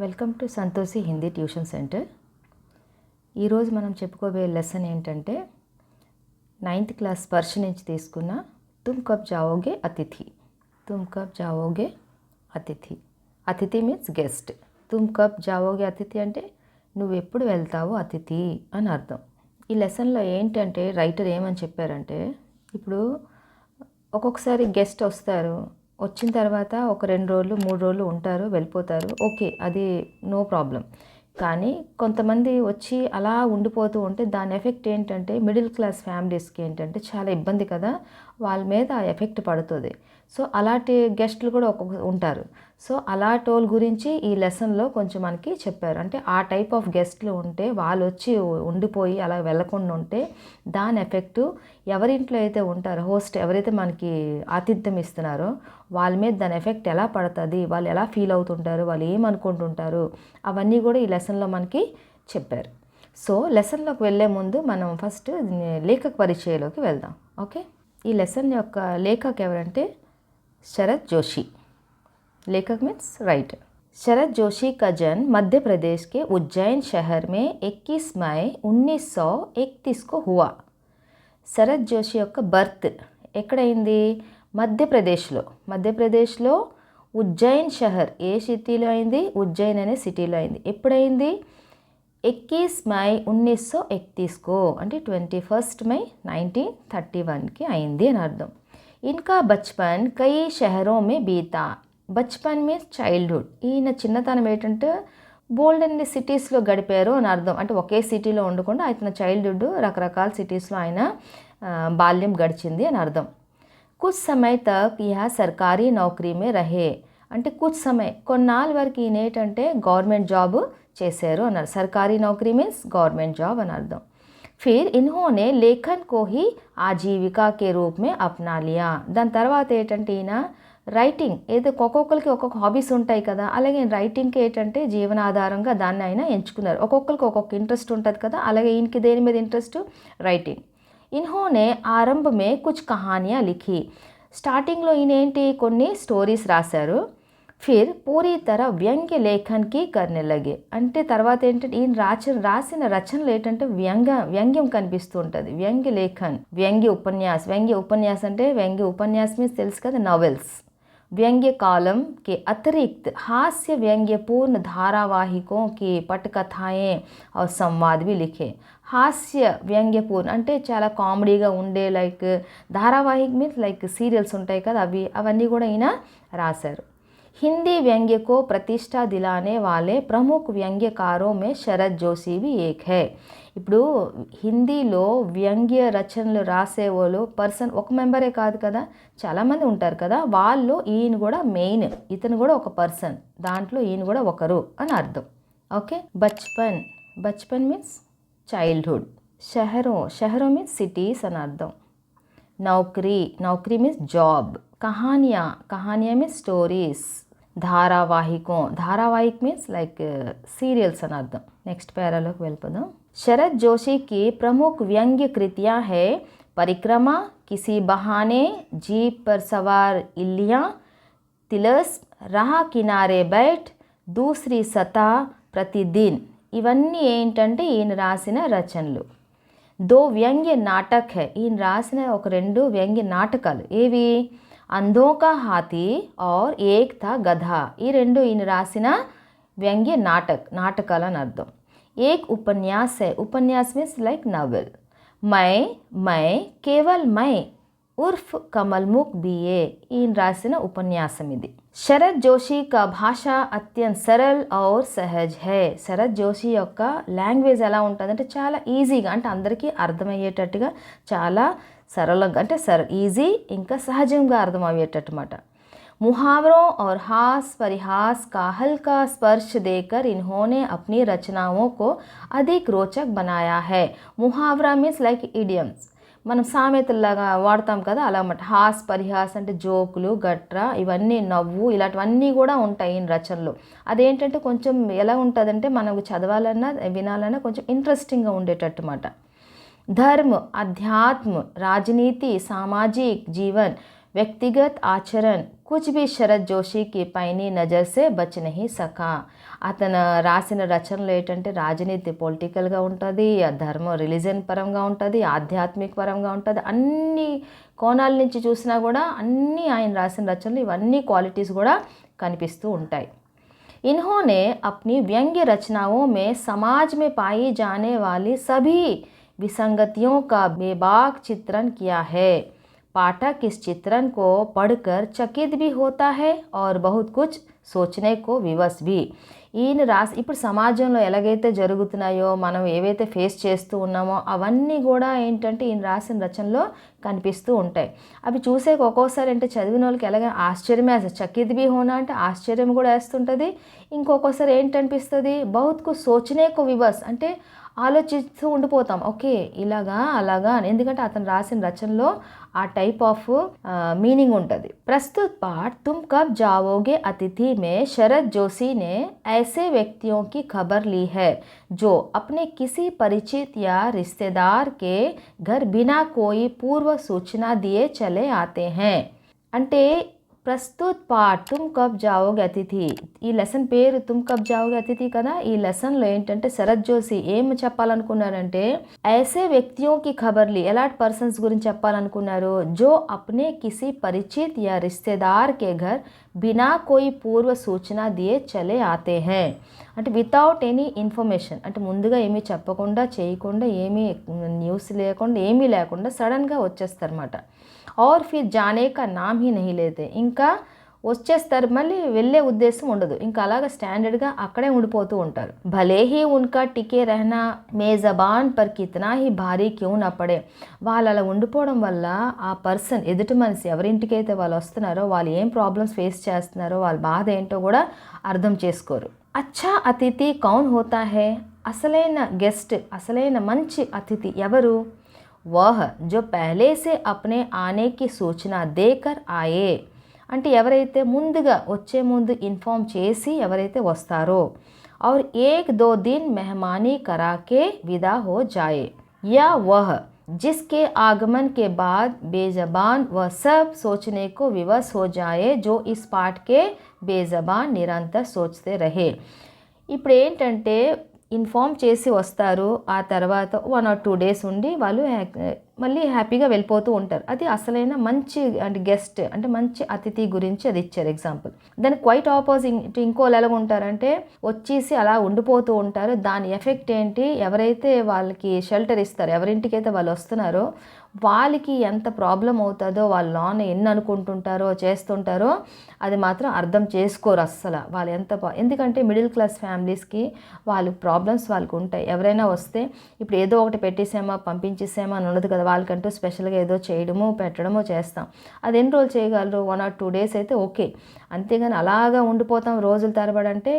Welcome to Santoshi Hindi tuition centre. ఈరోజు మనం చెప్పుకోబోయే లెసన్ ఏంటంటే 9th క్లాస్ స్పర్శ నుంచి తీసుకున్న తుమ్ కబ్ జావోగే అతిథి. తుమ్ కబ్ జావోగే అతిథి. అతిథి మీన్స్ గెస్ట్. తుమ్ కబ్ జావోగే అతిథి అంటే నువ్వు ఎప్పుడు వెళ్తావు అతిథి అని అర్థం. ఈ లెసన్లో ఏంటంటే రైటర్ ఏమని చెప్పారంటే, ఇప్పుడు ఒక్కొక్కసారి గెస్ట్ వస్తారు, వచ్చిన తర్వాత ఒక 2 రోజులు 3 రోజులు ఉంటారు, వెళ్ళిపోతారు, ఓకే, అది నో ప్రాబ్లం. కానీ కొంతమంది వచ్చి అలా ఉండిపోతూ ఉంటే దాని ఎఫెక్ట్ ఏంటంటే మిడిల్ క్లాస్ ఫ్యామిలీస్కి ఏంటంటే చాలా ఇబ్బంది కదా, వాళ్ళ మీద ఆ ఎఫెక్ట్ పడుతుంది. సో అలాంటి గెస్టులు కూడా ఉంటారు. సో అలాంటి వాళ్ళ గురించి ఈ లెసన్లో కొంచెం మనకి చెప్పారు. అంటే ఆ టైప్ ఆఫ్ గెస్ట్లు ఉంటే వాళ్ళు వచ్చి ఉండిపోయి అలా వెళ్ళకుండా ఉంటే దాని ఎఫెక్టు ఎవరింట్లో అయితే ఉంటారో, హోస్ట్ ఎవరైతే మనకి ఆతిథ్యం ఇస్తున్నారో వాళ్ళ మీద దాని ఎఫెక్ట్ ఎలా పడుతుంది, వాళ్ళు ఎలా ఫీల్ అవుతుంటారు, వాళ్ళు ఏమనుకుంటుంటారు, అవన్నీ కూడా ఈ లెసన్లో మనకి చెప్పారు. సో లెసన్లోకి వెళ్ళే ముందు మనం ఫస్ట్ లేఖక పరిచయంలోకి వెళ్దాం. ఓకే, ఈ లెసన్ యొక్క లేఖక్ ఎవరంటే शरद जोशी. लेखक मीन्स राइटर. शरद जोशी का जन्म मध्य प्रदेश के उज्जैन शहर में 21 मई 1931 को हुआ. శరత్ జోషి యొక్క బర్త్ ఎక్కడైంది? మధ్యప్రదేశ్లో ఉజ్జయిన్ షహర్ ఏ సిటీలో అయింది? ఉజ్జయిన్ అనే సిటీలో అయింది. ఎప్పుడైంది? 21 మై 1931 को అంటే 21 మై 1931కి అయింది అని అర్థం. इनका बचपन कई शहरों में बीता. Bachpan means childhood. ఈయన చిన్నతనం ఏంటంటే బోల్డ్ అన్ని సిటీస్లో గడిపారు అని అర్థం. అంటే ఒకే సిటీలో ఉండకుండా ఆయన చైల్డ్హుడ్ రకరకాల సిటీస్లో ఆయన బాల్యం గడిచింది అని అర్థం. కుచ్ సమయ్ తక్ యహ సర్కారీ నౌకరీ మే రహే. అంటే కుచ్ సమయ్ కొన్నాళ్ళ వరకు ఈయన ఏంటంటే గవర్నమెంట్ జాబ్ చేశారు అన్నారు. సర్కారీ నౌకరీ మీన్స్ గవర్నమెంట్ జాబ్ అని అర్థం. फिर इन्होंने लेखन को ही आजीविका के रूप में अपना लिया. దాని తర్వాత ఏంటంటే ఈయన రైటింగ్, ఏదో ఒక్కొక్కరికి ఒక్కొక్క హాబీస్ ఉంటాయి కదా, అలాగే రైటింగ్కి ఏంటంటే జీవనాధారంగా దాన్ని ఆయన ఎంచుకున్నారు. ఒక్కొక్కరికి ఒక్కొక్క ఇంట్రెస్ట్ ఉంటుంది కదా, అలాగే ఈయనకి దేని మీద ఇంట్రెస్ట్? రైటింగ్. ఇన్హోనే ఆరంభ మే కుచ్ కహానియా లిఖీ. స్టార్టింగ్లో ఈయన ఏంటి కొన్ని స్టోరీస్ రాశారు. ఫిర్ పూరీ తరహ వ్యంగ్య లేఖన్కి కర్నే లగే. అంటే తర్వాత ఏంటంటే ఈయన రాసిన రచనలు ఏంటంటే వ్యంగ్యం కనిపిస్తూ ఉంటుంది. వ్యంగ్య లేఖన్, వ్యంగ్య ఉపన్యాస్. వ్యంగ్య ఉపన్యాస్ అంటే వ్యంగ్య ఉపన్యాస్ మీన్స్ తెలుసు కదా, నవెల్స్. व्यंग्य कालम के अतिरिक्त हास्य व्यंग्यपूर्ण धारावाहिकों की पटकथाएं और संवाद भी लिखे. హాస్య వ్యంగ్యపూర్ణ అంటే చాలా కామెడీగా ఉండే లైక్ ధారావాహిక్ మీన్స్ లైక్ సీరియల్స్ ఉంటాయి కదా, అవన్నీ కూడా ఈయన రాశారు. हिंदी व्यंग्य को प्रतिष्ठा दिलाने वाले प्रमुख व्यंग्यकारों में शरद जोशी भी एक है. ఇప్పుడు హిందీలో వ్యంగ్య రచనలు రాసే వాళ్ళు పర్సన్ ఒక మెంబరే కాదు కదా, చాలామంది ఉంటారు కదా, వాళ్ళు ఈయన కూడా మెయిన్, ఇతను కూడా ఒక పర్సన్, దాంట్లో ఈయన కూడా ఒకరు అని అర్థం. ఓకే, బచ్పన్ మీన్స్ చైల్డ్హుడ్. షహరో మీన్స్ సిటీస్ అని అర్థం. నౌకరీ మీన్స్ జాబ్. కహానియా మీన్స్ స్టోరీస్. ధారావాహిక్ మీన్స్ లైక్ సీరియల్స్ అని అర్థం. నెక్స్ట్ పేరాలోకి వెళ్ళిపోదాం. शरद जोशी की प्रमुख व्यंग्य कृतियाँ है परिक्रमा, किसी बहाने, जीप पर सवार इल्लियाँ, तिलस्म, राह किनारे बैठ, दूसरी सतह, प्रतिदिन. ఇవన్నీ ఏంటంటే ఈయన రాసిన రచనలు. 2 వ్యంగ్య నాటక్ హై. ఈయన రాసిన ఒక 2 వ్యంగ్య నాటకాలు. ఏవి? अंधों का हाथी और एक था गधा. ఈ 2 ఈయన రాసిన వ్యంగ్య నాటకాలు అని అర్థం. एक उपन्यास है. उपन्यास मीन्स लाइक नॉवेल. मैं केवल मैं उर्फ कमलमुख बीए. ఈయన రాసిన ఉపన్యాసం ఇది. శరత్ జోషి కా భాష అత్యంత సరళ్ ఔర్ సహజ్ హై. శరత్ జోషి యొక్క లాంగ్వేజ్ ఎలా ఉంటుందంటే చాలా ఈజీగా, అంటే అందరికీ అర్థమయ్యేటట్టుగా, చాలా సరళంగా, అంటే ఈజీ ఇంకా సహజంగా అర్థమయ్యేటట్టుమాట. मुहावरों और हास परिहास का हल्का स्पर्श देकर इन्होंने अपनी रचनाओं को अधिक रोचक बनाया है. मुहावरा मीन्स लाइक इडियम्स, మనం సామెతల్లాగా వాడతాం కదా, అలా అన్నమాట. హాస్ పరిహాస్ అంటే జోకులు గట్రా, ఇవన్నీ నవ్వు, ఇలాంటివన్నీ కూడా ఉంటాయి ఈ రచనలో. అదేంటంటే కొంచెం ఎలా ఉంటుందంటే మనకు చదవాలన్నా వినాలన్నా కొంచెం ఇంట్రెస్టింగ్గా ఉండేటట్టు మాట. धर्म, अध्यात्म, राजनीति, सामाजिक जीवन, వ్యక్తిగత ఆచరణ కుछ भी శరత్ జోషికి పైని నజర్ సే బచ్ నహీ సకా. అతను రాసిన రచనలు ఏంటంటే రాజనీతి పొలిటికల్గా ఉంటుంది, ధర్మం రిలీజియన్ పరంగా ఉంటుంది, ఆధ్యాత్మిక పరంగా ఉంటుంది. అన్ని కోణాల నుంచి చూసినా కూడా అన్నీ ఆయన రాసిన రచనలు ఇవన్నీ క్వాలిటీస్ కూడా కనిపిస్తూ ఉంటాయి. इन्होंने अपनी व्यंग्य रचनाओं में समाज में पाई जाने वाली सभी विसंगतियों का बेबाक चित्रण किया है. पाठक इस चित्रण को पढ़कर चकित भी होता है और बहुत कुछ सोचने को विवश भी. ఈయన ఇప్పుడు సమాజంలో ఎలాగైతే జరుగుతున్నాయో మనం ఏవైతే ఫేస్ చేస్తూ ఉన్నామో అవన్నీ కూడా ఏంటంటే ఈయన రాసిన రచనలో కనిపిస్తూ ఉంటాయి. అవి చూసే ఒక్కోసారి అంటే చదివిన వాళ్ళకి ఎలాగైనా ఆశ్చర్యమే వేస్తుంది. చకిత్ బి హోనా అంటే ఆశ్చర్యం కూడా వేస్తుంటుంది. ఇంకొకసారి ఏంటనిపిస్తుంది, బహుత్కు సోచనేకు వివస్ అంటే ఆలోచిస్తూ ఉండిపోతాం, ఓకే ఇలాగా అలాగా అని. ఎందుకంటే అతను రాసిన రచనలో ఆ టైప్ ఆఫ్ మీనింగ్ ఉంటుంది. ప్రస్తుత पाठ तुम कब जाओगे अतिथि में शरद जोशी ने ऐसे व्यक्तियों की खबर ली है जो अपने किसी परिचित या रिश्तेदार के घर बिना कोई पूर्व सूचना दिए चले आते हैं. అంటే ప్రస్తుత పాఠ్ తుమ్ కబ్ జావోగే అతిథి, ఈ లెసన్ పేరు తుమ్ కబ్ జావోగే అతిథి కదా. ఈ లెసన్లో ఏంటంటే శరత్ జోషి ఏం చెప్పాలనుకున్నారంటే ఐసే వ్యక్తియోకి ఖబర్లి, ఎలాంటి పర్సన్స్ గురించి చెప్పాలనుకున్నారు, జో అప్నే కిసి పరిచిత్ యా రిశ్తేదార్ కే ఘర్ బినా కోయి పూర్వ సూచన దియే చలే ఆతే హై. అంటే వితౌట్ ఎనీ ఇన్ఫర్మేషన్, అంటే ముందుగా ఏమీ చెప్పకుండా చేయకుండా ఏమీ న్యూస్ లేకుండా ఏమీ లేకుండా సడన్గా వచ్చేస్తారన్నమాట. और फिर जाने का नाम ही नहीं लेते, ఇంకా వచ్చేస్తారు, మళ్ళీ వెళ్ళే ఉద్దేశం ఉండదు, ఇంకా అలాగా స్టాండర్డ్గా అక్కడే ఉండిపోతూ ఉంటారు. భలే హీ ఉన్కా టికే రహనా మే జబాన్ పర్ కితనా హీ భారీ క్యూ నా పడే. వాళ్ళు అలా ఉండిపోవడం వల్ల ఆ పర్సన్ ఎదుటి మనిషి ఎవరింటికైతే వాళ్ళు వస్తున్నారో వాళ్ళు ఏం ప్రాబ్లమ్స్ ఫేస్ చేస్తున్నారో వాళ్ళ బాధ ఏంటో కూడా అర్థం చేసుకోరు. అచ్చా అతిథి కౌన్ హోతా హై, అసలైన గెస్ట్ అసలైన మంచి అతిథి ఎవరు, వహ్ జో పహలే సే అప్నే ఆనే కి సూచన దేకర్ ఆయే. అంటే ఎవరైతే ముందుగా వచ్చే ముందు ఇన్ఫార్మ్ చేసి ఎవరైతే వస్తారో, और एक दो दिन मेहमानी करा के विदा हो जाए, या वह जिसके आगमन के बाद बेज़बान व सब सोचने को विवश हो जाए जो इस पाठ के बेज़बान निरंतर सोचते रहे. ఇప్పుడు ఏంటంటే ఇన్ఫార్మ్ చేసి వస్తారు, ఆ తర్వాత 1 or 2 days ఉండి వాళ్ళు మళ్ళీ హ్యాపీగా వెళ్ళిపోతూ ఉంటారు. అది అసలైన మంచి అంటే గెస్ట్ అంటే మంచి అతిథి గురించి అది ఇచ్చారు ఎగ్జాంపుల్. దాని క్వైట్ ఆపోజిట్ ఇంకోళ్ళు ఎలా ఉంటారంటే వచ్చేసి అలా ఉండిపోతూ ఉంటారు. దాని ఎఫెక్ట్ ఏంటి, ఎవరైతే వాళ్ళకి షెల్టర్ ఇస్తారో ఎవరింటికైతే వాళ్ళు వస్తున్నారో వాళ్ళకి ఎంత ప్రాబ్లం అవుతుందో, వాళ్ళ లోన్ ఎన్ని అనుకుంటుంటారో చేస్తుంటారో అది మాత్రం అర్థం చేసుకోరు అస్సలు. వాళ్ళు ఎంత ఎందుకంటే మిడిల్ క్లాస్ ఫ్యామిలీస్కి వాళ్ళు ప్రాబ్లమ్స్ వాళ్ళకు ఉంటాయి. ఎవరైనా వస్తే ఇప్పుడు ఏదో ఒకటి పెట్టేసామా పంపించేసామా అని ఉండదు కదా, వాళ్ళకంటూ స్పెషల్గా ఏదో చేయడము పెట్టడము చేస్తాం. అది ఎన్ని రోజులు చేయగలరు, 1 or 2 days అయితే ఓకే. అంతేగాని అలాగా ఉండిపోతాం రోజుల తరబడి అంటే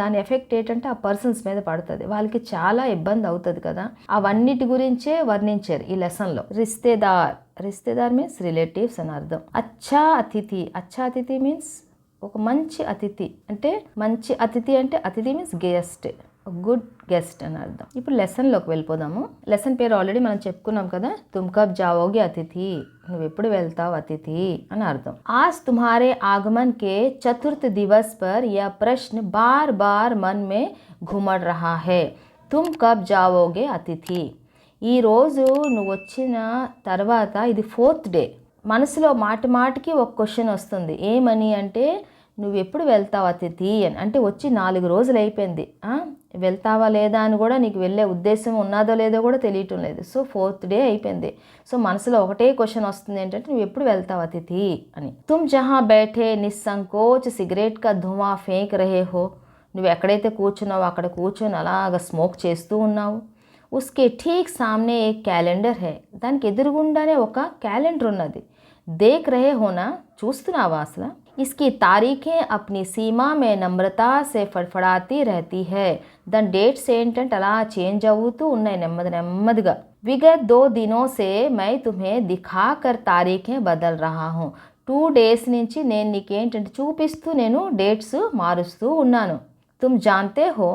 దాని ఎఫెక్ట్ ఏంటంటే ఆ పర్సన్స్ మీద పడుతుంది, వాళ్ళకి చాలా ఇబ్బంది అవుతుంది కదా. అవన్నిటి గురించే వర్ణించారు ఈ లెసన్లో. రిశ్తేదార్ మీన్స్ రిలేటివ్స్ అని అర్థం. అచ్చా అతిథి, అచ్చా అతిథి మీన్స్ ఒక మంచి అతిథి, అంటే మంచి అతిథి అంటే అతిథి మీన్స్ గెస్ట్, గుడ్ గెస్ట్ అని అర్థం. ఇప్పుడు లెసన్లోకి వెళ్ళిపోదాము. లెసన్ పేరు ఆల్రెడీ మనం చెప్పుకున్నాం కదా, తుమ్ కబ్ జావోగే అతిథి, నువ్వు ఎప్పుడు వెళ్తావు అతిథి అని అర్థం. आज तुम्हारे आगमन के चतुर्थ दिवस पर यह प्रश्न बार बार मन में घुमड़ रहा है, तुम कब जाओगे అతిథి. ఈరోజు నువ్వు వచ్చిన తర్వాత ఇది 4th డే, మనసులో మాటి మాటికి ఒక క్వశ్చన్ వస్తుంది. ఏమని అంటే నువ్వు ఎప్పుడు వెళ్తావు అతిథి అని. అంటే వచ్చి 4 రోజులు అయిపోయింది, వెళ్తావా లేదా అని కూడా నీకు వెళ్ళే ఉద్దేశం ఉన్నదో లేదో కూడా తెలియటం లేదు. సో 4th డే అయిపోయింది. సో మనసులో ఒకటే క్వశ్చన్ వస్తుంది ఏంటంటే నువ్వు ఎప్పుడు వెళ్తావు అతిథి అని. తుమ్ జహా బైఠే నిస్సంకోచ్ సిగరెట్ కా ధువా ఫేంక్ రహే హో, నువ్వు ఎక్కడైతే కూర్చున్నావు అక్కడ కూర్చొని అలాగ స్మోక్ చేస్తూ ఉన్నావు. उसके ठीक सामने एक कैलेंडर है, దానికి ఎదురుగుండానే ఒక క్యాలెండర్ ఉన్నది. देख रहे हो ना, చూస్తున్నావా అసలు. इसकी तारीखें अपनी सीमा में नम्रता से फड़फड़ाती रहती है, దాని డేట్స్ ఏంటంటే అలా చేంజ్ అవుతూ ఉన్నాయి నెమ్మదిగా. विगत 2 दिनों से मैं तुम्हें दिखाकर तारीखें बदल रहा हूँ, 2 days నుంచి నేను నీకేంటంటే చూపిస్తూ నేను డేట్స్ మారుస్తూ ఉన్నాను. तुम जानते हो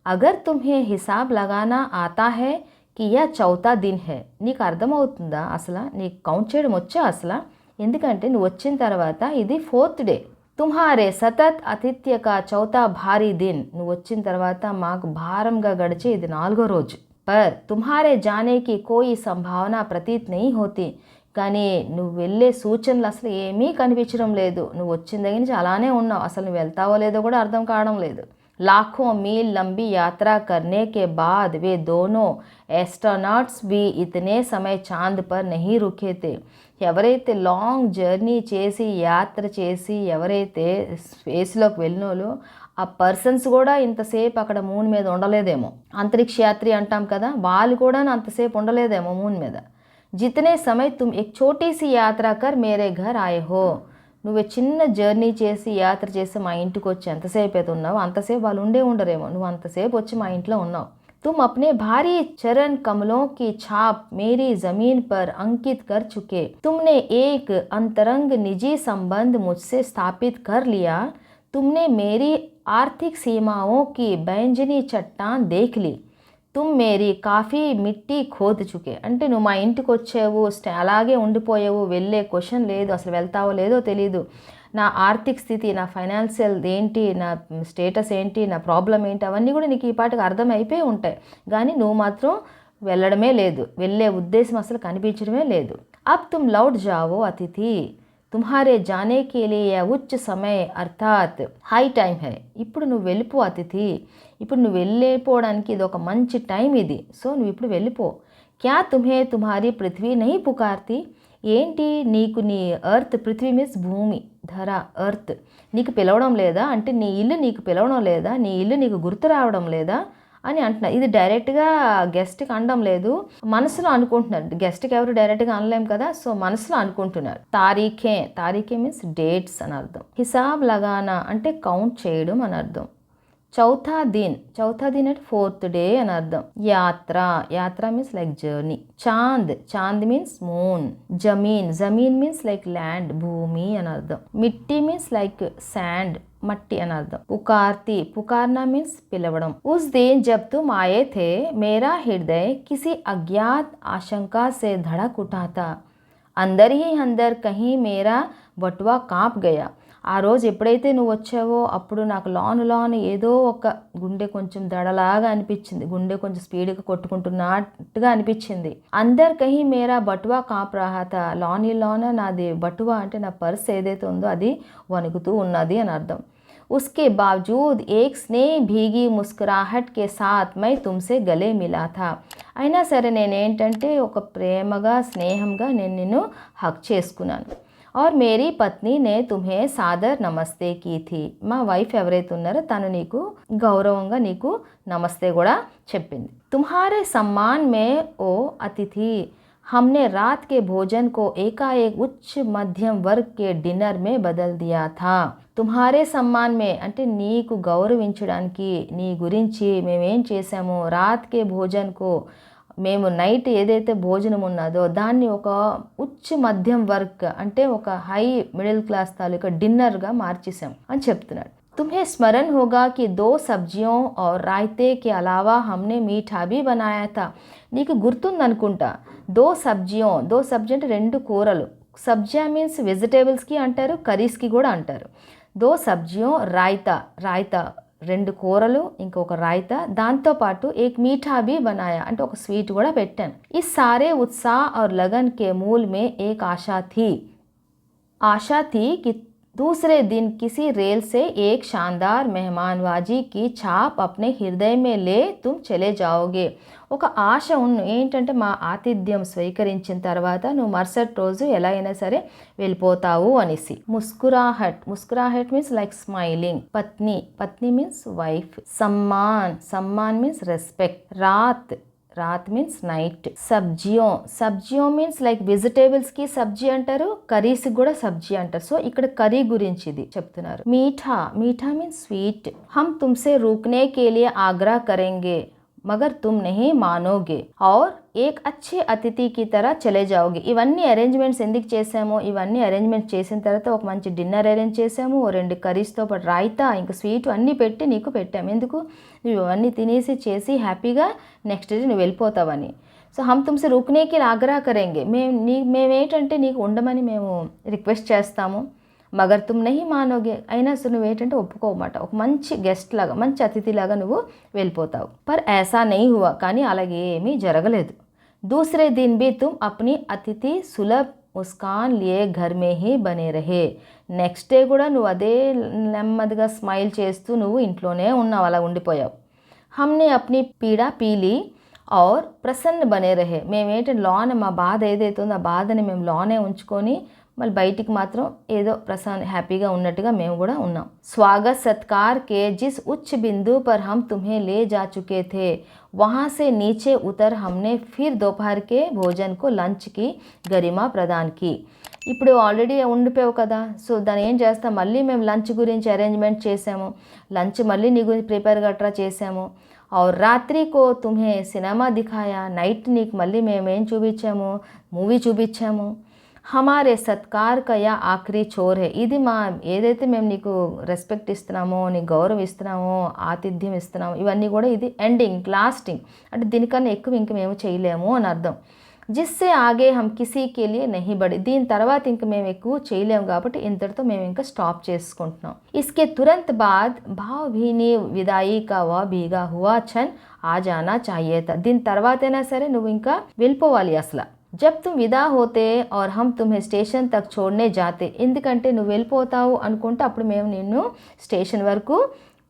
अगर तुम्हें हिसाब लगाना आता है कि यह 4th दिन है, నీకు అర్థమవుతుందా అసలు, నీకు కౌంట్ చేయడం వచ్చా అసలు, ఎందుకంటే నువ్వు వచ్చిన తర్వాత ఇది 4th డే. తుమ్హారే సతత్ అతిథ్య కా చౌథా భారీ దిన్. నువ్వు వచ్చిన తర్వాత మాకు భారంగా గడిచే ఇది 4వ రోజు. పర్ తుమ్హారే జానే కి కోయి సంభావన ప్రతీత్ నహీ హోతీ. కానీ నువ్వు వెళ్ళే సూచనలు అసలు ఏమీ కనిపించడం లేదు. నువ్వు వచ్చిన దగ్గర నుంచి అలానే ఉన్నావు. అసలు నువ్వు వెళ్తావో లేదో కూడా అర్థం కావడం లేదు. लाखों मील लंबी यात्रा करने के बाद वे दोनों एस्ट्रोनॉट्स भी इतने समय चांद पर नहीं रुके थे. ఎవరైతే లాంగ్ జర్నీ చేసి యాత్ర చేసి ఎవరైతే స్పేస్లోకి వెళ్ళినోళ్ళు ఆ పర్సన్స్ కూడా ఇంతసేపు అక్కడ మూన్ మీద ఉండలేదేమో. అంతరిక్ష యాత్రి అంటాం కదా, వాళ్ళు కూడా అంతసేపు ఉండలేదేమో మూన్ మీద. జితనే సమయ తుమ్ ఎక్ చోటీ సి యాత్ర కర్ మేరే ఘర్ ఆయే హో. నువ్వు చిన్న జర్నీ చేసి యాత్ర చేసి మా ఇంటికి వచ్చి ఎంతసేపు అయితే ఉన్నావు అంతసేపు వాళ్ళు ఉండరేమో. నువ్వు అంతసేపు వచ్చి మా ఇంట్లో ఉన్నావు. तुम अपने भारी चरण कमलों की छाप मेरी जमीन पर अंकित कर चुके. तुमने एक अंतरंग निजी संबंध मुझसे स्थापित कर लिया. तुमने मेरी आर्थिक सीमाओं की बैंजनी चट्टान देख ली. తుమ్ మేరీ కాఫీ మిట్టి ఖోద్ చుకే. అంటే నువ్వు మా ఇంటికి వచ్చావు, అలాగే ఉండిపోయావు, వెళ్ళే క్వశ్చన్ లేదు, అసలు వెళ్తావో లేదో తెలీదు. నా ఆర్థిక స్థితి, నా ఫైనాన్షియల్ ఏంటి, నా స్టేటస్ ఏంటి, నా ప్రాబ్లం ఏంటి, అవన్నీ కూడా నీకు ఈ పాటికి అర్థమైపోయి ఉంటాయి. కానీ నువ్వు మాత్రం వెళ్ళడమే లేదు, వెళ్ళే ఉద్దేశం అసలు కనిపించడమే లేదు. అబ్ తుమ్ లౌట్ జావో అతిథి. తుమ్హారే జానే కే లియే ఉచ్చ సమయ అర్థాత్ హై టైం హై. ఇప్పుడు నువ్వు వెళ్ళిపో అతిథి. ఇప్పుడు నువ్వు వెళ్ళిపోవడానికి ఇది ఒక మంచి టైం ఇది. సో నువ్వు ఇప్పుడు వెళ్ళిపో. క్యా తుమ్హే తుమ్హారీ పృథ్వీ నహీ పుకార్తి. ఏంటి నీకు నీ ఎర్త్, పృథ్వీ మీన్స్ భూమి, ధర, ఎర్త్ నీకు పిలవడం లేదా? అంటే నీ ఇల్లు నీకు పిలవడం లేదా? నీ ఇల్లు నీకు గుర్తు రావడం లేదా అని అంటున్నారు. ఇది డైరెక్ట్గా గెస్ట్కి అనడం లేదు, మనసులో అనుకుంటున్నారు. గెస్ట్కి ఎవరు డైరెక్ట్గా అనలేం కదా, సో మనసులో అనుకుంటున్నారు. తారీఖే మీన్స్ డేట్స్ అని అర్థం. హిసాబ్ లగానా అంటే కౌంట్ చేయడం అని అర్థం. చౌథా దిన్ అంటే 4th డే అని అర్థం. యాత్ర మీన్స్ లైక్ జర్నీ. చాంద్ మీన్స్ మూన్. జమీన్ మీన్స్ లైక్ ల్యాండ్, భూమి అని అర్థం. మిట్టి మీన్స్ లైక్ శాండ్, మట్టి అని అర్థం. పుకార్నా మీన్స్ పిలవడం. ఉస్ दिन जब तुम आए थे मेरा हृदय किसी अज्ञात आशंका से धड़क उठा था. अंदर ही अंदर कहीं मेरा बटुआ कांप गया. ఆ రోజు ఎప్పుడైతే నువ్వు వచ్చావో అప్పుడు నాకు లోను ఏదో ఒక గుండె కొంచెం దడలాగా అనిపించింది, గుండె కొంచెం స్పీడ్గా కొట్టుకుంటున్నట్టుగా అనిపించింది. అందర్ కహీ మేరా బటువా కాంప్ రహా థా. లోన నాది బటువా అంటే నా పర్స్ ఏదైతే ఉందో అది వణుకుతూ ఉన్నది అని అర్థం. उसके बावजूद एक स्नेह भीगी मुस्कुराहट के साथ मैं तुमसे गले मिला था. అయినా సరే నేనేంటంటే ఒక ప్రేమగా స్నేహంగా నేను నిన్ను హక్ చేసుకున్నాను. और मेरी पत्नी ने तुम्हें सादर नमस्ते की थी. మా వైఫ్ ఎవరైతే ఉన్నారో తను నీకు గౌరవంగా నీకు నమస్తే కూడా చెప్పింది. तुम्हारे सम्मान में ओ अतिथि हमने रात के भोजन को एकाएक उच्च मध्यम वर्ग के डिनर में बदल दिया था. తుమ్హారే సమ్మాన్ మే అంటే నీకు గౌరవించడానికి నీ గురించి మేమేం చేసాము. రాత్కే భోజన్కో మేము నైట్ ఏదైతే భోజనం ఉన్నదో దాన్ని ఒక ఉచ్చ మధ్యం వర్క్ అంటే ఒక హై మిడిల్ క్లాస్ తాలూకా డిన్నర్గా మార్చేసాం అని చెప్తున్నాడు. तुम्हें स्मरण होगा कि 2 सब्जियों और रायते के अलावा हमने मीठा भी बनाया था. నీకు గుర్తుందనుకుంటా. 2 సబ్జీ అంటే 2 కూరలు. సబ్జియా మీన్స్ వెజిటేబుల్స్కి అంటారు, కర్రీస్కి కూడా అంటారు. 2 సబ్జియోं రాయితా 2 కూరలు ఇంకొక రాయితా, దాంతోపాటు ఏక్ మీఠా భీ బనాయా అంటే ఒక స్వీట్ కూడా పెట్టాను. ఈ సారే ఉత్సాహ और लगन के मूल में एक आशा थी कि दूसरे दिन किसी रेल से एक शानदार मेहमानवाजी की छाप अपने हृदय में ले तुम चले जाओगे. ఒక ఆశ ఏంటంటే మా ఆతిథ్యం స్వీకరించిన తర్వాత నువ్వు మరుసటి రోజు ఎలా అయినా సరే వెళ్ళిపోతావు అనేసి. ముస్కురాహట్ మీన్స్ లైక్ స్మైలింగ్. పత్ని మీన్స్ వైఫ్. సమ్మాన్ మీన్స్ రెస్పెక్ట్. రాత్ మీన్స్ నైట్. సబ్జియో మీన్స్ లైక్ వెజిటేబుల్స్కి సబ్జీ అంటారు, కర్రీస్కి కూడా సబ్జీ అంటారు. సో ఇక్కడ కర్రీ గురించి ఇది చెప్తున్నారు. మీఠా మీన్స్ స్వీట్. హమ్ తుమ్సే రూకనే కే లియే ఆగ్రహ కరెంగే. मगर तुम नहीं मानोगे और एक अच्छे అతిథి की तरह चले जाओगे. ఇవన్నీ అరేంజ్మెంట్స్ ఎందుకు చేసాము, ఇవన్నీ అరేంజ్మెంట్ చేసిన తర్వాత ఒక మంచి డిన్నర్ అరేంజ్ చేసాము, ఓ 2 కర్రీస్తో పాటు రాయితా ఇంకా స్వీట్ అన్నీ పెట్టి నీకు పెట్టాము. ఎందుకు, నువ్వు ఇవన్నీ తినేసి చేసి హ్యాపీగా నెక్స్ట్ డే నువ్వు వెళ్ళిపోతావని. సో హమ్ తుమ్సే రుక్నేకి ఆగ్రహ కరేంగే, మేమేంటంటే నీకు ఉండమని మేము రిక్వెస్ట్ చేస్తాము. మగర్ తుమ్ నహీ మానోగే, అయినా సో నువ్వేంటంటే ఒప్పుకోమాట, ఒక మంచి గెస్ట్ లాగా మంచి అతిథిలాగా నువ్వు వెళ్ళిపోతావు. పర్ ऐसा नहीं हुआ, కానీ అలాగే ఏమీ జరగలేదు. दूसरे दिन भी तुम अपनी अतिथि सुलभ मुस्कान लिए घर में ही बने रहे. నెక్స్ట్ డే కూడా నువ్వు అదే నెమ్మదిగా స్మైల్ చేస్తూ నువ్వు ఇంట్లోనే ఉన్నావు, అలా ఉండిపోయావు. हमने अपनी पीड़ा पी ली और ప్రసన్న బనే రహే, మేమేంటంటే లోన మా బాధ ఏదైతే ఉందో ఆ బాధని మేము లోనే ఉంచుకొని మళ్ళీ బయటికి మాత్రం ఏదో ప్రసన్న హ్యాపీగా ఉన్నట్టుగా మేము కూడా ఉన్నాం. स्वागत सत्कार के जिस उच्च बिंदु पर हम तुम्हें ले जा चुके थे वहाँ से नीचे उतर हमने फिर दोपहर के भोजन को లంచ్ की गरिमा प्रदान की. ఇప్పుడు ఆల్రెడీ ఉండిపోయావు కదా, సో దాన్ని ఏం చేస్తాం, మళ్ళీ మేము లంచ్ గురించి అరేంజ్మెంట్ చేసాము, లంచ్ మళ్ళీ నీ గురించి ప్రిపేర్ గట్రా చేసాము. और రాత్రి కో తుమ్హే సినిమా దిఖాయా, నైట్ నీకు మళ్ళీ మేమేం చూపించాము, మూవీ చూపించాము. హమారే సత్కార్ కయా ఆఖరి చోర్ హే, ఇది మా ఏదైతే మేము నీకు రెస్పెక్ట్ ఇస్తున్నామో, నీకు గౌరవం ఇస్తున్నామో, ఆతిథ్యం ఇస్తున్నామో, ఇవన్నీ కూడా ఇది ఎండింగ్ లాస్టింగ్, అంటే దీనికన్నా ఎక్కువ ఇంక మేము చేయలేము అని అర్థం. జిస్సే ఆగే హమ్ కిసీకే లియే నహీ బడి, దీని తర్వాత ఇంక మేము ఎక్కువ చేయలేము కాబట్టి ఇంతటితో మేము ఇంకా స్టాప్ చేసుకుంటున్నాం. ఇస్కే తురంత్ బాద్ భావభీని విదాయి కా వా భీగా హువా ఛన్ ఆ జానా చాహియే థా, దీని తర్వాతైనా సరే నువ్వు ఇంకా వెళ్ళిపోవాలి అసలు. జబ్ తుమ్ విదా హోతే और హమ్ తుమ్హే స్టేషన్ తక్ छोड़ने जाते, ఎందుకంటే నువ్వు వెళ్ళిపోతావు అనుకుంటే అప్పుడు మేము నిన్ను స్టేషన్ వరకు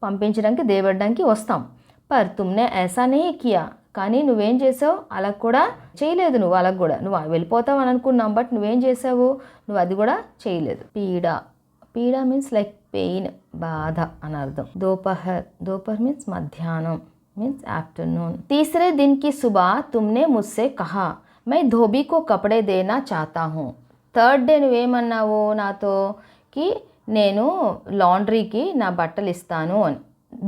పంపించడానికి దేవడానికి వస్తాం. పర్ తుమ్నే ఐసా నహీ కియా, కానీ నువ్వేం చేసావు, అలా కూడా చేయలేదు. నువ్వు అలా కూడా నువ్వు వెళ్ళిపోతావు అని అనుకున్నాం, బట్ నువ్వేం చేసావు, నువ్వు అది కూడా చేయలేదు. పీడ మీన్స్ లైక్ పెయిన్, బాధ అని అర్థం. దోపహర్ మీన్స్ మధ్యాహ్నం, మీన్స్ ఆఫ్టర్నూన్. తీసరే దిన్ కి సుబా తుమ్నే ముస్సే కహా मैं धोबी को कपड़े देना चाहता हूँ. థర్డ్ డే నువ్వేమన్నావు నాతో, కి నేను లాండ్రీకి నా బట్టలు ఇస్తాను అని.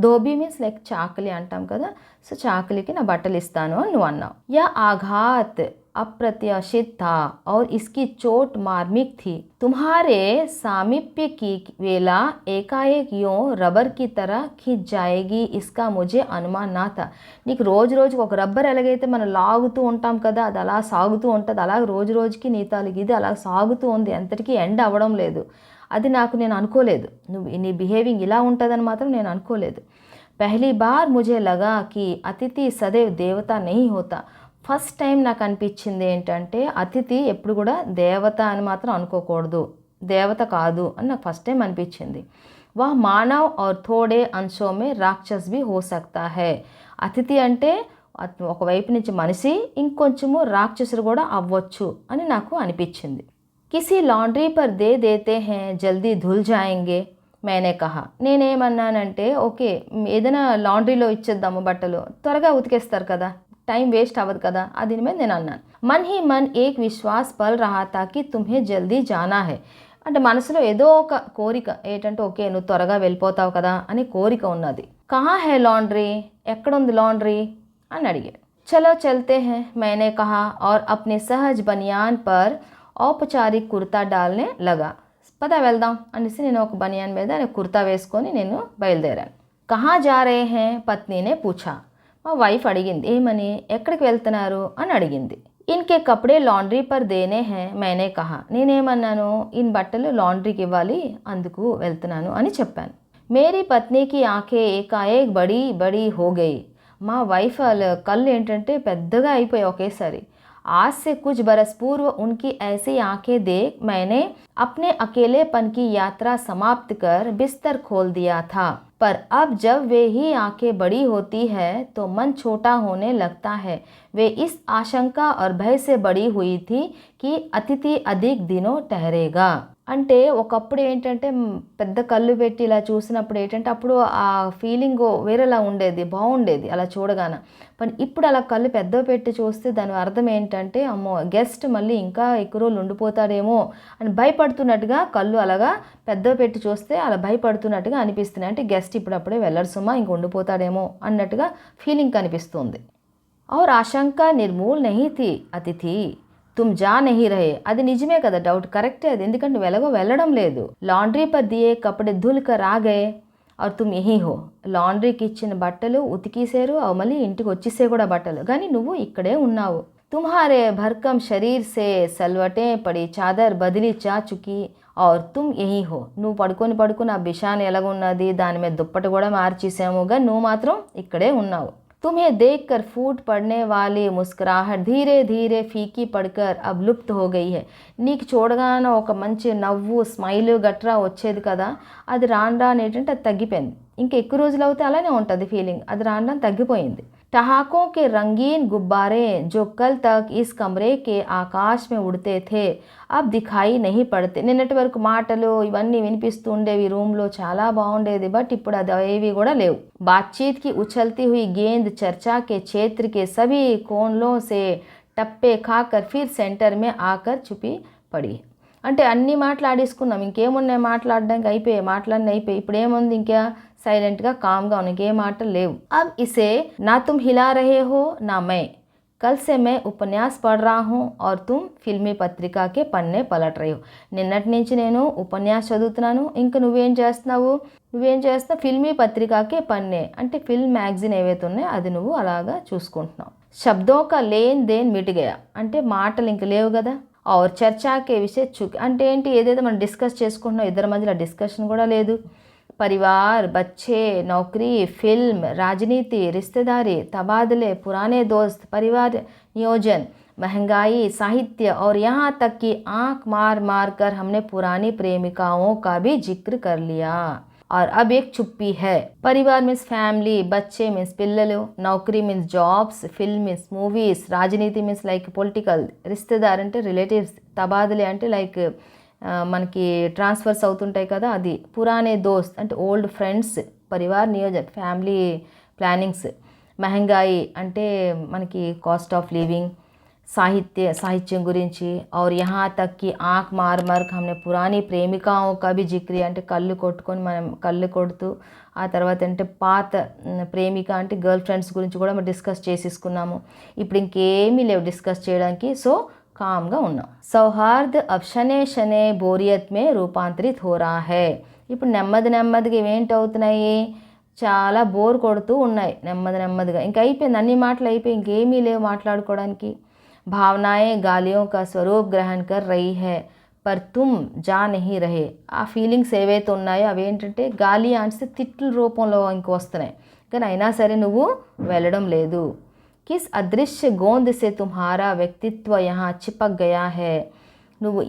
ధోబీ మీన్స్ లైక్ చాకలి అంటాం కదా, సో చాకలికి నా బట్టలు ఇస్తాను అని నువ్వు అన్నావు. యా ఆఘాత్ अप्रत्याशित था और इसकी चोट मार्मिक थी. तुम्हारे सामीप्य की वेला एकाएक यूं रबर की तरह खिंच जाएगी इसका मुझे अनुमान ना था. నీకు రోజు రోజుకి ఒక రబ్బర్ ఎలాగైతే మనం లాగుతూ ఉంటాం కదా, అది అలా సాగుతూ ఉంటుంది, అలా రోజు రోజుకి నీ తాలూకు ఇది అలా సాగుతూ ఉంది, ఎంతటికీ ఎండ్ అవ్వడం లేదు. అది నేను అనుకోలేదు, నీ బిహేవింగ్ ఇలా ఉంటుందని మాత్రం నేను అనుకోలేదు. పహలీ బార్ ముझे लगा कि అతిథి సदैव దేవతా नहीं होता. ఫస్ట్ టైం నాకు అనిపించింది ఏంటంటే అతిథి ఎప్పుడు కూడా దేవత అని మాత్రం అనుకోకూడదు, దేవత కాదు అని నాకు ఫస్ట్ టైం అనిపించింది. వా మానవ్ और थोड़े अंशों में राक्षस भी हो सकता है. అతిథి అంటే ఒకవైపు నుంచి మనిషి, ఇంకొంచెము రాక్షసుడు కూడా అవ్వచ్చు అని నాకు అనిపించింది. కిసి లాండ్రీ పర్ దే దేతే హే జల్దీ ధుల్ జాయేంగే మేనే కహా. నేనేమన్నానంటే ఓకే ఏదైనా లాండ్రీలో ఇచ్చేద్దాము, బట్టలు త్వరగా ఉతికేస్తారు కదా, టైం వేస్ట్ అవ్వదు కదా, అది మీద నేను అన్నాను. మన్ హీ మన్ ఏక్ విశ్వాస్ పల్ రహా తా కి తుమ్హే జల్దీ జానా హై, అంటే మనసులో ఏదో ఒక కోరిక ఏంటంటే ఓకే నువ్వు త్వరగా వెళ్ళిపోతావు కదా అని కోరిక ఉన్నది. కహా హై లాండ్రీ, ఎక్కడుంది లాండ్రీ అని అడిగాడు. చలో చల్తే హై मैंने कहा और अपने सहज बनियान पर औपचारिक కుర్తా డాల్నే లగా. పద వెళ్దాం అనేసి నేను ఒక బనియాన్ మీద కుర్తా వేసుకొని నేను బయలుదేరాను. కహా జా రహే హై పత్నీనే పూఛా, మా వైఫ్ అడిగింది ఏమని, ఎక్కడికి వెళ్తున్నారు అని అడిగింది. ఇన్కే కపడే లాండ్రీ పర్ దేనే హై मैंने कहा, నేనేమన్నాను ఇన్ బట్టలు లాండ్రీకి ఇవ్వాలి అందుకు వెళ్తున్నాను అని చెప్పాను. మేరీ పత్నికి ఆంఖే ఏకాఏక్ బడి బడి హో గయి, మా వైఫ్ కళ్ళు ఏంటంటే పెద్దగా అయిపోయాయి ఒకేసారి. आज से कुछ बरस पूर्व उनकी ऐसी आंखें देख मैंने अपने अकेलेपन की यात्रा समाप्त कर बिस्तर खोल दिया था, पर अब जब वे ही आंखें बड़ी होती है तो मन छोटा होने लगता है. वे इस आशंका और भय से बड़ी हुई थी कि अतिथि अधिक दिनों ठहरेगा. అంటే ఒకప్పుడు ఏంటంటే పెద్ద కళ్ళు పెట్టి ఇలా చూసినప్పుడు ఏంటంటే అప్పుడు ఆ ఫీలింగ్ వేరేలా ఉండేది, బాగుండేది అలా చూడగానే. కానీ ఇప్పుడు అలా కళ్ళు పెద్దవి పెట్టి చూస్తే దాని అర్థం ఏంటంటే అమ్మో గెస్ట్ మళ్ళీ ఇంకా ఎక్కువ రోజులు ఉండిపోతాడేమో అని భయపడుతున్నట్టుగా, కళ్ళు అలాగా పెద్దవి పెట్టి చూస్తే అలా భయపడుతున్నట్టుగా అనిపిస్తున్నాయి. అంటే గెస్ట్ ఇప్పుడప్పుడే వెళ్ళరు సుమా, ఇంక ఉండిపోతాడేమో అన్నట్టుగా ఫీలింగ్ కనిపిస్తుంది. और आशंका निर्मूल नहीं थी अतिथि तुम जा नहीं रहे. అది నిజమే కదా, డౌట్ కరెక్టే అది, ఎందుకంటే నువ్వు ఎలాగో వెళ్ళడం లేదు. లాండ్రీ పర్ దియే కపడే ధుల్ కర్ ఆ గయే और तुम यही हो. లాండ్రీకి ఇచ్చిన బట్టలు ఉతికేసారు, అవి మళ్ళీ ఇంటికి వచ్చేసే కూడా బట్టలు, కానీ నువ్వు ఇక్కడే ఉన్నావు. तुम्हारे भरकम शरीर से सलवटें पड़ी चादर बदली जा चुकी और तुम यही हो. నువ్వు పడుకొని ఆ బిషాన్ ఎలాగున్నది, దాని మీద దుప్పటి కూడా మార్చేసాము, కానీ నువ్వు మాత్రం ఇక్కడే ఉన్నావు. तुम्हें देखकर फूट पड़ने वाली मुस्कुराहट धीरे धीरे फीकी पड़कर अब लुप्त हो गई है. నీకు చూడగానే ఒక మంచి నవ్వు, స్మైల్ గట్రా వచ్చేది కదా, అది రాను రాను ఏంటంటే అది తగ్గిపోయింది. ఇంకా ఎక్కువ రోజులు అవుతే అలానే ఉంటుంది ఫీలింగ్, అది రాను రాను తగ్గిపోయింది. ठहाकों के रंगीन गुब्बारे जो कल तक इस कमरे के आकाश में उड़ते थे अब दिखाई नहीं पड़ते. నిన్నటి వరకు మాటలు ఇవన్నీ వినిపిస్తూ ఉండేవి, రూమ్లో చాలా బాగుండేది, బట్ ఇప్పుడు అది ఏవి కూడా లేవు. बातचीत की उछलती हुई गेंद चर्चा के क्षेत्र के सभी कोनों से टप्पे खाकर फिर सेंटर में आकर छुपी पड़ी. అంటే అన్నీ మాట్లాడేసుకున్నాం, ఇంకేమున్నాయి మాట్లాడడానికి, అయిపోయి ఇప్పుడు ఏముంది, ఇంకా సైలెంట్గా కామ్గా ఉన్నాయి, ఇంకేం మాటలు లేవు. अब इसे ना तुम हिला रहे हो ना मैं, कल से मैं उपन्यास पढ़ रहा हूँ और तुम फिल्मी पत्रिका के पन्ने पलट रहे हो. నిన్నటి నుంచి నేను ఉపన్యాసం చదువుతున్నాను, ఇంకా నువ్వేం చేస్తున్నావు, ఫిల్మీ పత్రికాకే పన్నే అంటే ఫిల్మ్ మ్యాగజైన్ ఏవైతే ఉన్నాయో అది నువ్వు అలాగా చూసుకుంటున్నావు. శబ్దోక లేన్ దేన్ మిటిగయా అంటే మాటలు ఇంక లేవు కదా. और చర్చాకే విషయ చుక్ అంటే ఏంటి, ఏదైతే మనం డిస్కస్ చేసుకుంటున్నాం ఇద్దరి మధ్యలో డిస్కషన్ కూడా లేదు. परिवार, बच्चे, नौकरी, फिल्म, राजनीति, रिश्तेदारी, तबादले, पुराने दोस्त, परिवार नियोजन, महंगाई, साहित्य और यहाँ तक कि आंख मार मार कर हमने पुरानी प्रेमिकाओं का भी जिक्र कर लिया. और अब एक चुप्पी है. परिवार मीन्स फैमिली, बच्चे मीन्स पिల్లలు, नौकरी means jobs, film means movies, రాజనీతి మీన్స్ లైక్ పొలిటికల్, రిశ్తేదార్ అంటే రిలేటివ్స్, తబాదలే అంటే లైక్ మనకి ట్రాన్స్ఫర్స్ అవుతుంటాయి కదా అది, పురానే దోస్త్ అంటే ఓల్డ్ ఫ్రెండ్స్, పరివార్ నియోజన్ ఫ్యామిలీ ప్లానింగ్స్, మెహంగాయి అంటే మనకి కాస్ట్ ఆఫ్ లివింగ్, సాహిత్యం గురించి, और यहाँ तक कि आँख मार मार हमने पुरानी प्रेमिकाओं का भी जिक्र అంటే కళ్ళు కొట్టుకొని మనం కళ్ళు కొడుతూ, ఆ తర్వాత అంటే పాత ప్రేమిక అంటే గర్ల్ ఫ్రెండ్స్ గురించి కూడా మనం డిస్కస్ చేసేసుకున్నాము, ఇప్పుడు ఇంకేమీ లేవు డిస్కస్ చేయడానికి, సో కామ్గా ఉన్నాం. సౌహార్ద్ అబ్ శనే శనే బోరియత్ మే రూపాంతరిత్ హో రా హై. ఇప్పుడు నెమ్మదిగా ఇవేంటి అవుతున్నాయి, చాలా బోర్ కొడుతూ ఉన్నాయి నెమ్మదిగా, ఇంకా అయిపోయింది, అన్ని మాటలు అయిపోయి ఇంకేమీ లేవు మాట్లాడుకోవడానికి. భావనాయే గాలియోं का स्वरूप ग्रहण कर रही है पर तुम जा नहीं रहे. ఆ ఫీలింగ్స్ ఏవైతే ఉన్నాయో అవేంటంటే గాలి అంటే తిట్ల రూపంలో ఇంక వస్తున్నాయి, కానీ అయినా సరే నువ్వు వెళ్ళడం లేదు. किस अदृश्य गोंद से तुम्हारा व्यक्तित्व यहाँ चिपक गया है. నువ్వు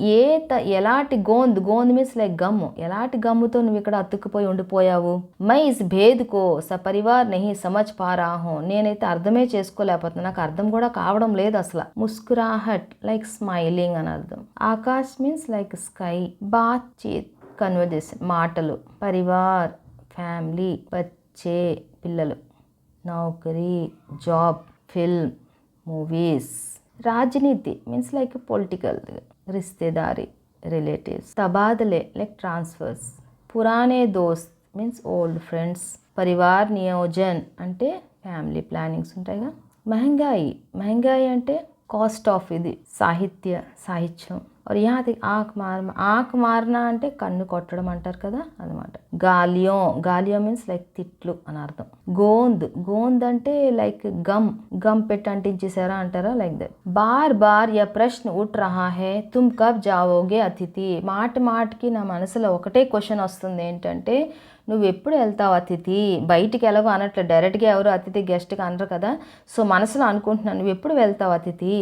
ఎలాంటి గోంద్ మీన్స్ లైక్ గమ్ము, ఎలాంటి గమ్ముతో నువ్వు ఇక్కడ అతుక్కుపోయి ఉండిపోయావు. మై ఇస్ భేద్ కో సపరివార్ నహీ సమజ్ పా రహా హూ. నేనైతే అర్థమే చేసుకోలేకపోతున్నా, నాకు అర్థం కూడా కావడం లేదు అసలు. ముస్కురాహట్ లైక్ స్మైలింగ్ అని అర్థం. ఆకాశ్ మీన్స్ లైక్ స్కై. బాత్ చీత్ కన్వర్జేషన్ మాటలు. పరివార్ ఫ్యామిలీ, బచ్చే పిల్లలు, నౌకరీ జాబ్, ఫిల్మ్ మూవీస్, రాజనీతి మీన్స్ లైక్ పొలిటికల్, रिश्तेदारी रिलेटिव्स, तबादले लाइक ट्रांसफर्स, पुराने दोस्त मीन्स ओल्ड फ्रेंड्स, परिवार नियोजन అంటే ఫ్యామిలీ ప్లానింగ్స్ ఉంటాయిగా. महंगाई అంటే కాస్ట్ ఆఫ్ ఇది సాహిత్యం. और यहाँ तक ఆంఖ్ మారనా అంటే కన్ను కొట్టడం అంటారు కదా అన్నమాట. గాలియో మీన్స్ లైక్ తిట్లు అని అర్థం. గోంద్ అంటే లైక్ గమ్ పెట్టి అంటించేసారా అంటారా, లైక్ దట్. బార్ యా ప్రశ్న ఉట్ రహా హై తుమ్ కబ్ జావోగే అతిథి. మాటికి నా మనసులో ఒకటే క్వశ్చన్ వస్తుంది, ఏంటంటే నువ్వు ఎప్పుడు వెళ్తావు అతిథి. బయటికి ఎలాగో అనట్లేదు, డైరెక్ట్గా ఎవరు అతిథి గెస్ట్గా అనరు కదా, సో మనసులో అనుకుంటున్నాను నువ్వు ఎప్పుడు వెళ్తావు అతిథి.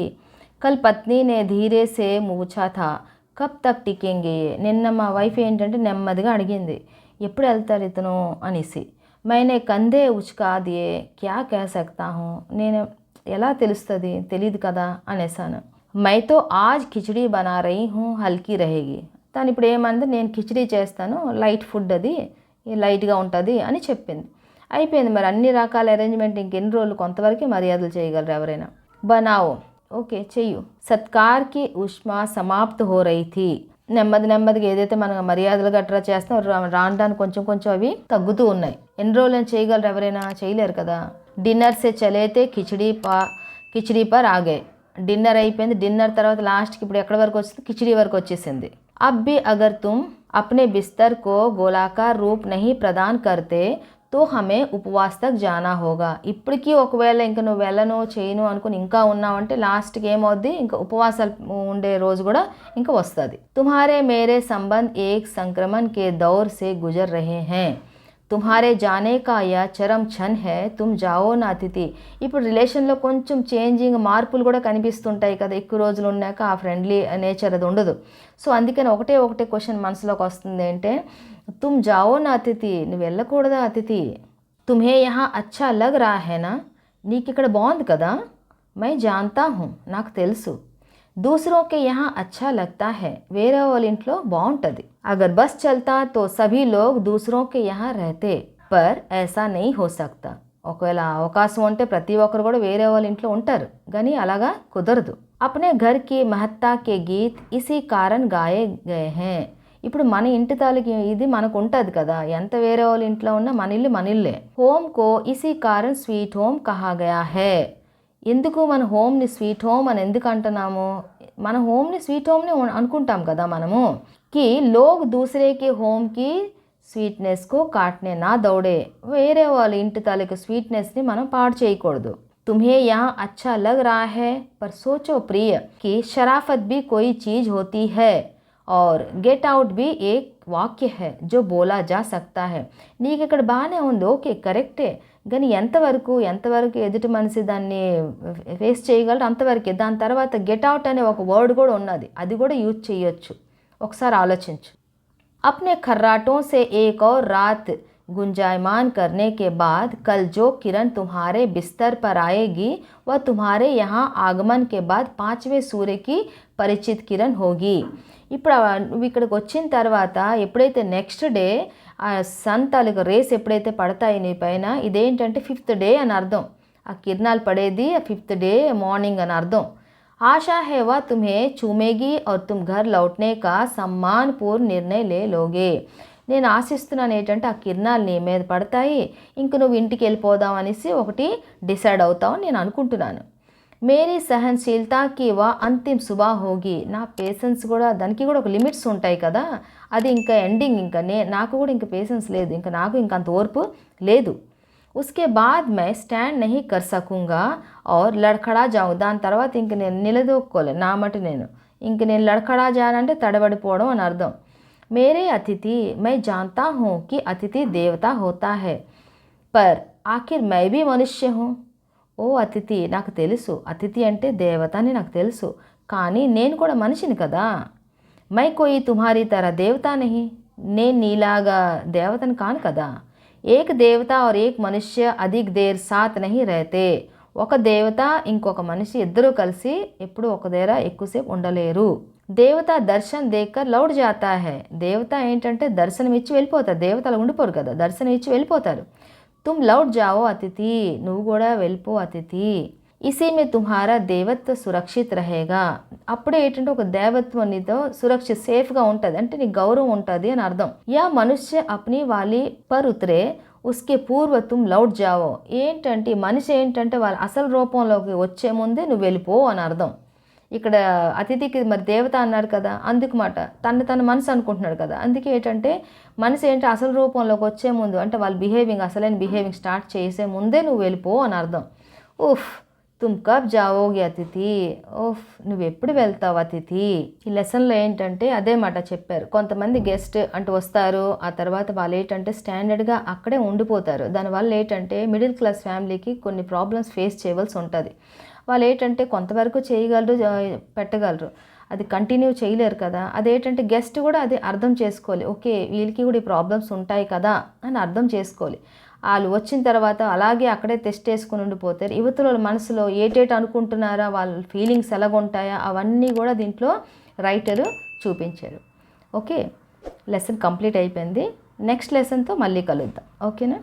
కల్ పత్ని నే ధీరే సే మూఛా థా కబ్ తక్ టికేంగే. నిన్న మా వైఫ్ ఏంటంటే నెమ్మదిగా అడిగింది ఎప్పుడు వెళ్తారు ఇతను అనేసి. మైనే కందే ఉచ్కా దియే క్యా కహ సక్తా హూ. నేను ఎలా తెలియదు కదా అనేసాను. మైతో ఆజ్ ఖిచడీ బనా రహీ హూ హల్కీ రహేగి. తను ఇప్పుడు ఏమంది, నేను కిచిడీ చేస్తాను, లైట్ ఫుడ్ అది లైట్గా ఉంటుంది అని చెప్పింది. అయిపోయింది. మరి అన్ని రకాల అరేంజ్మెంట్ ఇంకెన్ని రోజులు, కొంతవరకు మర్యాదలు చేయగలరు ఎవరైనా. బనావో, ఓకే చెయ్యు. సత్కార్కి ఉష్మా సమాప్త్ హో రహీ థీ. నెమ్మదిగా ఏదైతే మనం మర్యాదలు గట్రా చేస్తాం రాను కొంచెం కొంచెం అవి తగ్గుతూ ఉన్నాయి. ఎన్ని రోజులు చేయగలరు ఎవరైనా? చేయలేరు కదా. డిన్నర్ సే చలైతే కిచిడీ పర్ ఆగే. డిన్నర్ అయిపోయింది. డిన్నర్ తర్వాత లాస్ట్కి ఇప్పుడు ఎక్కడి వరకు వచ్చింది? కిచిడీ వరకు వచ్చేసింది. अब भी अगर तुम अपने बिस्तर को गोलाकार रूप नहीं प्रदान करते तो हमें उपवास तक जाना होगा. ఇప్పటికీ ఒకవేళ ఇంకా నువ్వు వెళ్ళను చేయను అనుకుని ఇంకా ఉన్నావంటే లాస్ట్కి ఏమవుద్ది, ఇంకా ఉపవాసాలు ఉండే రోజు కూడా ఇంకా వస్తుంది. तुम्हारे मेरे संबंध एक संक्रमण के दौर से गुजर रहे हैं. తుమ్హారే జానే కా యా చరం ఛన్ హే తుమ్ జావో నా అతిథి. ఇప్పుడు రిలేషన్లో కొంచెం చేంజింగ్, మార్పులు కూడా కనిపిస్తుంటాయి కదా. ఎక్కువ రోజులు ఉన్నాక ఆ ఫ్రెండ్లీ నేచర్ అది ఉండదు. సో అందుకని ఒకటే క్వశ్చన్ మనసులోకి వస్తుంది అంటే, తుమ్ జావో నా అతిథి, నువ్వు వెళ్ళకూడదా అతిథి? తుమ్హే యహా అచ్చా లగ్ రా హేనా, నీకు ఇక్కడ బాగుంది కదా. మై జాన్తా హూ, నాకు తెలుసు. दूसरों के यहाँ अच्छा लगता है, వేరే వాళ్ళ ఇంట్లో బాగుంటుంది. అగర్ బస్ చల్తా తో సభీ లోగ్ దూసరోं के यहाँ रहते पर ऐसा नहीं हो सकता. ఒకవేళ అవకాశం ఉంటే ప్రతి ఒక్కరు కూడా వేరే వాళ్ళ ఇంట్లో ఉంటారు, కానీ అలాగా కుదరదు. अपने घर की महत्ता के गीत इसी कारण गाए गए हैं. ఇప్పుడు మన ఇంటి తాలూకి ఇది మనకు ఉంటుంది కదా, ఎంత వేరే వాళ్ళ ఇంట్లో ఉన్నా మన ఇల్లు మన ఇల్లే. హోమ్ కో ఇసీ కారణ్ స్వీట్ హోమ్ కహా గయా హై. ఎందుకు మన హోమ్ని స్వీట్ హోమ్ అని ఎందుకు అంటున్నాము? మన హోమ్ని స్వీట్ హోమ్ని అనుకుంటాం కదా మనము. కి లోగ్ దూసరేకి హోమ్కి స్వీట్నెస్కు కాట్నే నా దౌడే. వేరే వాళ్ళ ఇంటి తాలూకు స్వీట్నెస్ని మనం పాడు చేయకూడదు. తుమ్హే యహా అచ్చా లగ్ రా హై పర్ సోచో ప్రియ కి షరాఫత్ भी कोई चीज़ होती है और गेट आउट भी एक वाक्य है जो बोला जा सकता है. నీకు ఇక్కడ బాగానే ఉంది, ఓకే కరెక్టే, కానీ ఎంతవరకు ఎదుటి మనిషి దాన్ని ఫేస్ చేయగలరు అంతవరకే. దాని తర్వాత గెట్ అవుట్ అనే ఒక వర్డ్ కూడా ఉన్నది, అది కూడా యూజ్ చేయొచ్చు. ఒకసారి ఆలోచించు. अपने खर्राटों से एक और रात गुंजायमान करने के बाद कल जो किरण तुम्हारे बिस्तर पर आएगी वह तुम्हारे यहाँ आगमन के बाद 5वें सूर्य की परिचित किरण होगी. ఇప్పుడు నువ్వు ఇక్కడికి వచ్చిన తర్వాత ఎప్పుడైతే నెక్స్ట్ డే ఆ సన్ తాలూకు రేస్ ఎప్పుడైతే పడతాయి నీ పైన, ఇదేంటంటే 5th డే అని అర్థం. ఆ కిరణాలు పడేది 5th డే మార్నింగ్ అని అర్థం. ఆశా है वह तुम्हें चूमेगी और तुम घर लौटने का सम्मानपूर्ण निर्णय ले लोगे. నేను ఆశిస్తున్నాను ఏంటంటే ఆ కిరణాలు నీ మీద పడతాయి, ఇంక నువ్వు ఇంటికి వెళ్ళిపోదాం అనేసి ఒకటి డిసైడ్ అవుతావు నేను అనుకుంటున్నాను. మేరీ సహనశీలతాకి వా అంతిమ సుబా హోగి. నా పేషెన్స్ కూడా, దానికి కూడా ఒక లిమిట్స్ ఉంటాయి కదా, అది ఇంకా ఎండింగ్. ఇంకా నాకు కూడా ఇంకా పేషెన్స్ లేదు, ఇంకా నాకు ఇంకా అంత ఓర్పు లేదు. उसके बाद मैं స్టాండ్ नहीं कर सकूँगा और लड़खड़ा जाऊँ. దాని తర్వాత ఇంక నేను నిలదొక్కోలే, నా మటు ఇంక నేను లడఖడా జానంటే తడబడిపోవడం అని అర్థం. మేరే అతిథి मैं जानता हूँ कि अतिथि देवता होता है पर आखिर मैं भी मनुष्य हूँ. ఓ అతిథి, నాకు తెలుసు అతిథి అంటే దేవత అని నాకు తెలుసు, కానీ నేను కూడా మనిషిని కదా. మై కోయి తుమ్హారీ తర దేవత నహి, నేను నీలాగా దేవతని కాను కదా. ఏక దేవత और एक మనుష్య అధిక్ దేర్ సాత్ నహి రహతే. ఒక దేవత ఇంకొక మనిషి ఇద్దరూ కలిసి ఎప్పుడు ఒక దగ్గర ఎక్కువసేపు ఉండలేరు. దేవత దర్శన్ దేకర్ లౌట్ జాతా హై. దేవత ఏంటంటే దర్శనం ఇచ్చి వెళ్ళిపోతారు, దేవతలు ఉండిపోరు కదా, దర్శనం ఇచ్చి వెళ్ళిపోతారు. तुम लौट जाओ अतिथि, నువ్వు కూడా వెళ్ళిపో అతిథి. ఇసీ మే తుమ్హారా దేవత్వ సురక్షిత్ రహేగా. అప్పుడే ఏంటంటే ఒక దేవత్వం నీతో సురక్షిత సేఫ్గా ఉంటుంది, అంటే నీకు గౌరవం ఉంటుంది అని అర్థం. యా మనుష్య అప్ని వాలి పర్ ఉతరే ఉస్కే పూర్వ తుమ్ లౌట్ జావో. ఏంటంటే మనిషి ఏంటంటే వాళ్ళ అసలు రూపంలోకి వచ్చే ముందే నువ్వు వెళ్ళిపో అని అర్థం. ఇక్కడ అతిథికి మరి దేవత అన్నారు కదా, అందుకు మాట తన మనసు అనుకుంటున్నాడు కదా, అందుకే ఏంటంటే మనిషి ఏంటి అసలు రూపంలోకి వచ్చే ముందు, అంటే వాళ్ళు అసలైన బిహేవింగ్ స్టార్ట్ చేసే ముందే నువ్వు వెళ్ళిపో అని అర్థం. ఉఫ్ తుమ్ కబ్ జావోగి అతిథి. ఓఫ్ నువ్వు ఎప్పుడు వెళ్తావు అతిథి. ఈ లెసన్లో ఏంటంటే అదే మాట చెప్పారు. కొంతమంది గెస్ట్ అంటూ వస్తారు, ఆ తర్వాత వాళ్ళు ఏంటంటే స్టాండర్డ్గా అక్కడే ఉండిపోతారు. దానివల్ల ఏంటంటే మిడిల్ క్లాస్ ఫ్యామిలీకి కొన్ని ప్రాబ్లమ్స్ ఫేస్ చేయవలసి ఉంటుంది. వాళ్ళు ఏంటంటే కొంతవరకు చేయగలరు, పెట్టగలరు, అది కంటిన్యూ చేయలేరు కదా. అదేంటంటే గెస్ట్ కూడా అది అర్థం చేసుకోవాలి, ఓకే వీళ్ళకి కూడా ఈ ప్రాబ్లమ్స్ ఉంటాయి కదా అని అర్థం చేసుకోవాలి. వాళ్ళు వచ్చిన తర్వాత అలాగే అక్కడే టెస్ట్ వేసుకుని ఉండిపోతారు. యువతుల మనసులో ఏటేటి అనుకుంటున్నారా, వాళ్ళ ఫీలింగ్స్ ఎలాగుంటాయా అవన్నీ కూడా దీంట్లో రైటరు చూపించారు. ఓకే, లెసన్ కంప్లీట్ అయిపోయింది. నెక్స్ట్ లెసన్తో మళ్ళీ కలుద్దాం. ఓకేనా?